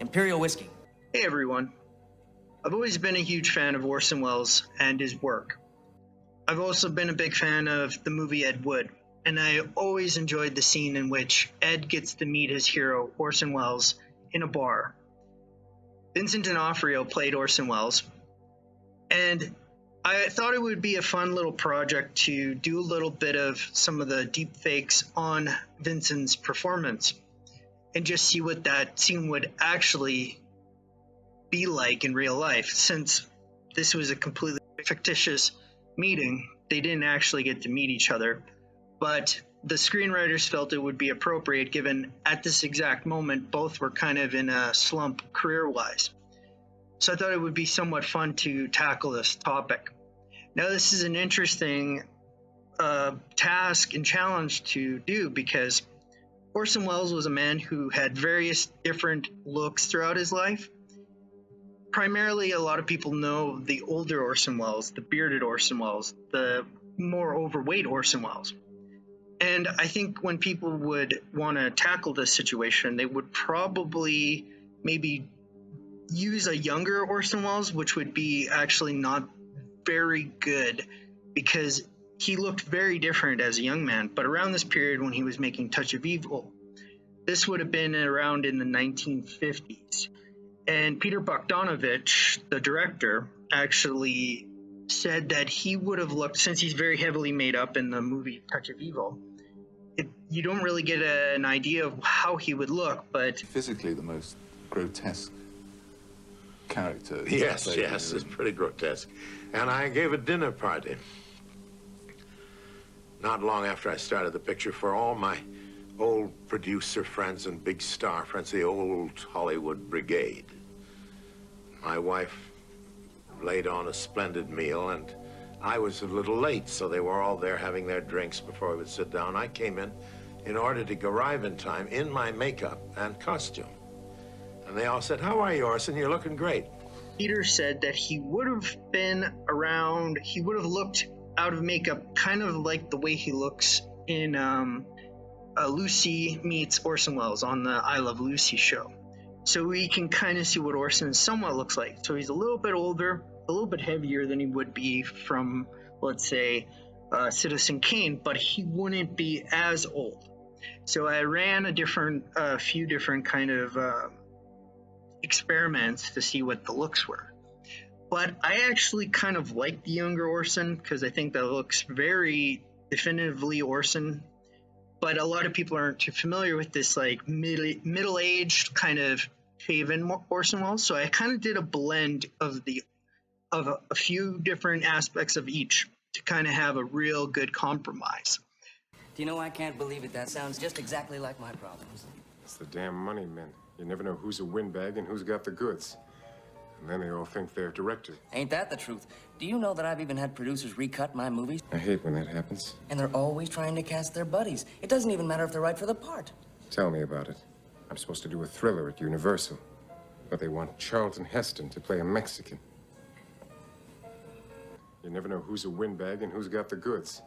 Imperial whiskey. Hey everyone. I've always been a huge fan of Orson Welles and his work. I've also been a big fan of the movie Ed Wood, and I always enjoyed the scene in which Ed gets to meet his hero, Orson Welles, in a bar. Vincent D'Onofrio played Orson Welles, and I thought it would be a fun little project to do a little bit of some of the deep fakes on Vincent's performance and just see what that scene would actually be like in real life. Since this was a completely fictitious meeting, they didn't actually get to meet each other, but the screenwriters felt it would be appropriate given at this exact moment both were kind of in a slump career-wise. So I thought it would be somewhat fun to tackle this topic. Now this is an interesting task and challenge to do because Orson Welles was a man who had various different looks throughout his life. Primarily, a lot of people know the older Orson Welles, the bearded Orson Welles, the more overweight Orson Welles. And I think when people would want to tackle this situation, they would probably maybe use a younger Orson Welles, which would be actually not very good because he looked very different as a young man. But around this period when he was making Touch of Evil, this would have been around in the 1950s. And Peter Bogdanovich, the director, actually said that he would have looked, since he's very heavily made up in the movie Touch of Evil, you don't really get an idea of how he would look, but... Physically the most grotesque character. Yes, it's pretty grotesque. And I gave a dinner party not long after I started the picture for all my old producer friends and big star friends, the old Hollywood brigade. My wife laid on a splendid meal, and I was a little late, so they were all there having their drinks before we would sit down. I came in order to arrive in time in my makeup and costume. And they all said, "How are you, Orson? You're looking great." Peter said that he would have been around, he would have looked out of makeup kind of like the way he looks in Lucy Meets Orson Welles on the I Love Lucy show. So we can kind of see what Orson somewhat looks like. So he's a little bit older, a little bit heavier than he would be from, let's say, Citizen Kane, but he wouldn't be as old. So I ran a few different kind of experiments to see what the looks were. But I actually kind of like the younger Orson because I think that looks very definitively Orson. But a lot of people aren't too familiar with this like middle-aged kind of shaven Orson Welles. So I kind of did a blend of a few different aspects of each to kind of have a real good compromise. Do you know, I can't believe it. That sounds just exactly like my problems. It's the damn money, men. You never know who's a windbag and who's got the goods. And then they all think they're directors. Ain't that the truth? Do you know that I've even had producers recut my movies? I hate when that happens. And they're always trying to cast their buddies. It doesn't even matter if they're right for the part. Tell me about it. I'm supposed to do a thriller at Universal, but they want Charlton Heston to play a Mexican. You never know who's a windbag and who's got the goods.